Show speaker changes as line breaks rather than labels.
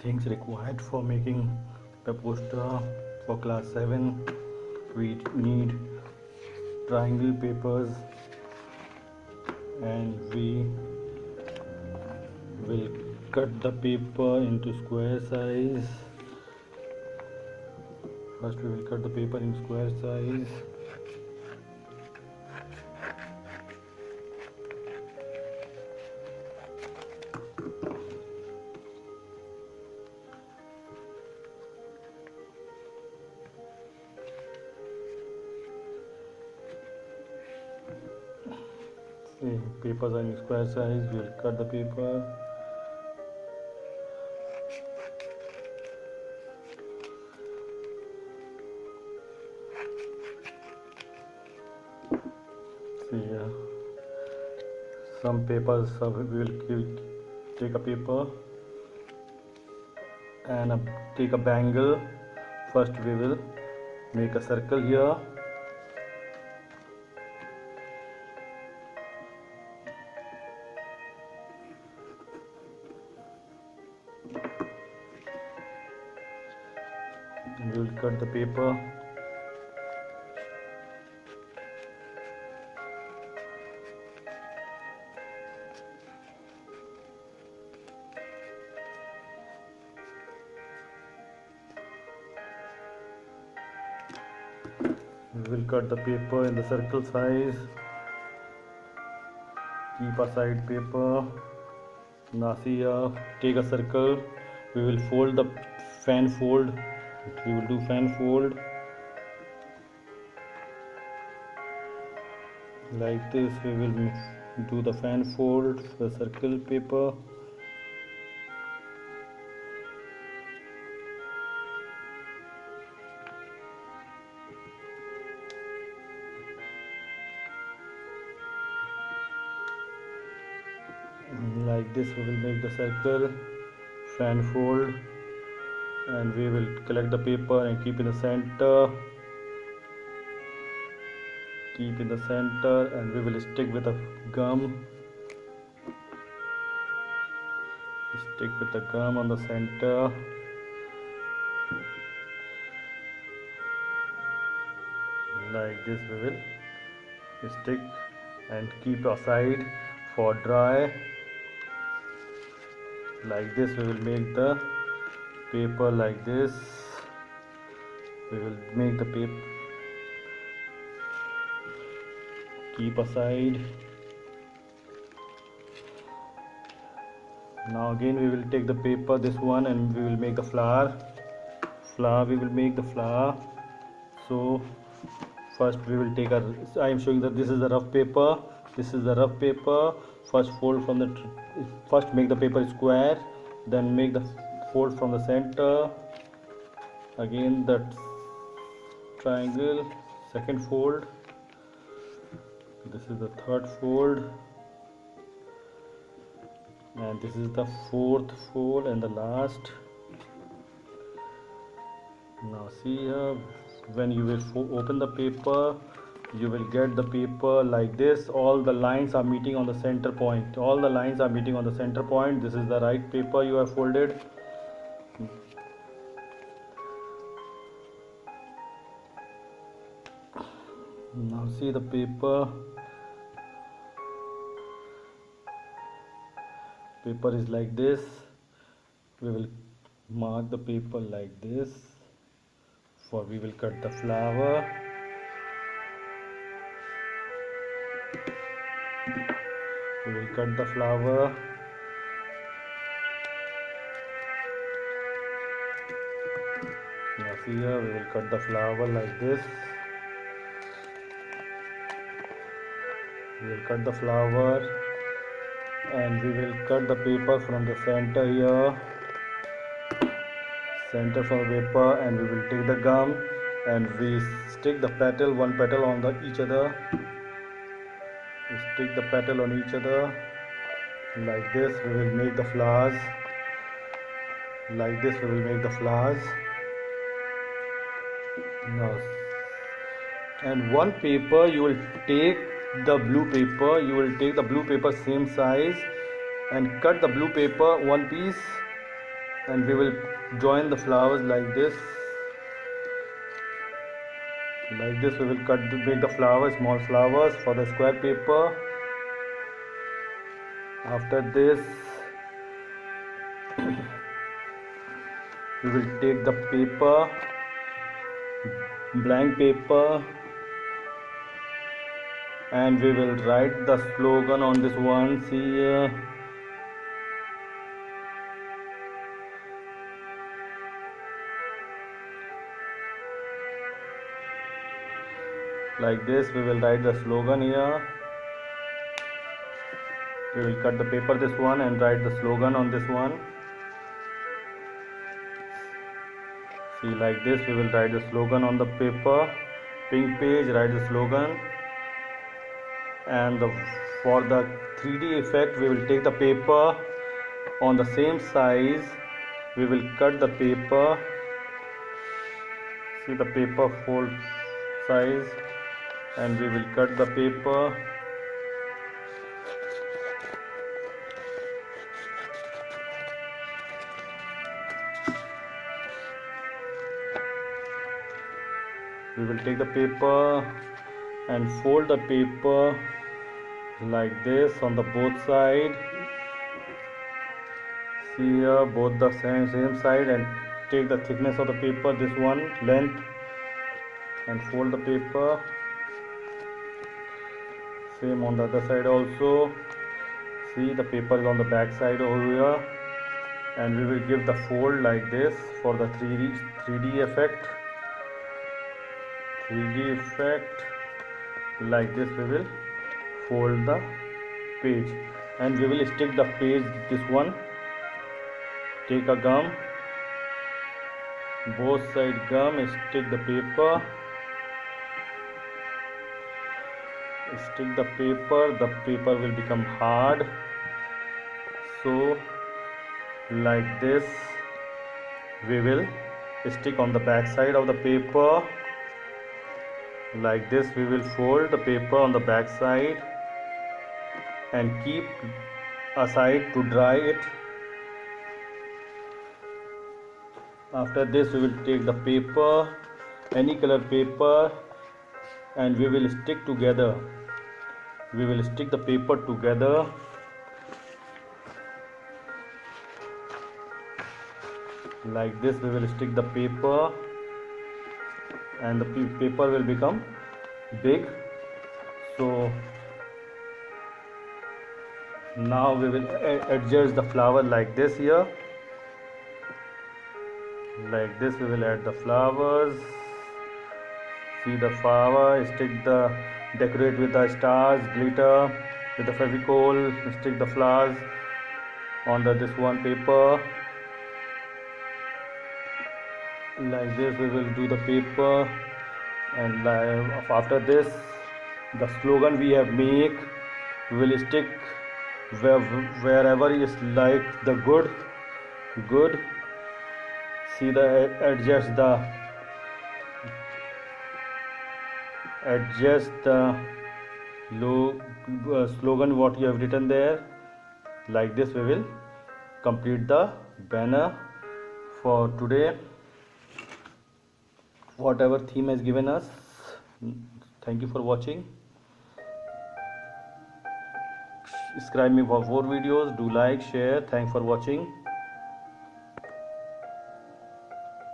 things required for making the poster for class 7. We need triangle papers, and we will cut the paper into square size. First we will cut the paper in square size. See, papers are in square size. We will cut the paper. See here, some papers we will take a paper and take a bangle. First we will make a circle here. We will cut the paper. We will cut the paper in the circle size. Keep aside paper. Now see here, take a circle. We will fold the fan fold. We will do fan fold like this. We will do the fan fold for the circle paper. Like this we will make the circle, fan fold, and we will collect the paper and keep in the center. Keep in the center, and we will stick with the gum. Stick with the gum on the center. Like this we will stick and keep aside for dry. Like this we will make the paper like this. We will make the paper, keep aside. Now again we will take the paper, this one, and we will make the flower. We will make the flower. So first we will take I am showing that this is the rough paper. This is the rough paper. First fold from the first make the paper square, then make the fold from the center. Again that triangle, second fold. This is the third fold, and this is the fourth fold and the last. Now see here, when you will open the paper, you will get the paper like this. All the lines are meeting on the center point. All the lines are meeting on the center point. This is the right paper you have folded. Now see the paper. Paper is like this. We will mark the paper like this. For we will cut the flower. We will cut the flower. Now see here, we will cut the flower like this. We will cut the flower, and we will cut the paper from the center here. Center from the paper, and we will take the gum and we stick the petal, one petal on each other. We stick the petal on each other. Like this we will make the flowers. Like this we will make the flowers. Now, and one paper you will take the blue paper. You will take the blue paper same size and cut the blue paper one piece and we will join the flowers like this. Like this we will make the flowers, small flowers for the square paper. After this we will take the paper, blank paper, and we will write the slogan on this one. See here. Like this we will write the slogan here. We will cut the paper this one and write the slogan on this one. See, like this we will write the slogan on the paper, pink page, write the slogan. And for the 3D effect we will take the paper on the same size. We will cut the paper. See the paper fold size, and we will cut the paper. We will take the paper and fold the paper like this on the both side. See here, both the same side, and take the thickness of the paper, this one length, and fold the paper. Same on the other side also. See, the paper is on the back side over here, and we will give the fold like this for the 3D effect. 3D effect like this. We will fold the page, and we will stick the page this one. Take a gum, both side gum, stick the paper. Stick the paper will become hard. So like this we will stick on the back side of the paper. Like this we will fold the paper on the back side and keep aside to dry it. After this we will take the paper, any color paper, and we will stick together. We will stick the paper together. Like this we will stick the paper, and the paper will become big. So now we will adjust the flower like this here. Like this we will add the flowers. See the flower, decorate with the stars, glitter, with the Fevicol, stick the flowers on this one paper. Like this we will do the paper, and after this the slogan we have make, we will stick wherever is like the good. See adjust the slogan what you have written there. Like this we will complete the banner for today, whatever theme has given us. Thank you for watching. Subscribe me for more videos. Do like, share. Thanks for watching.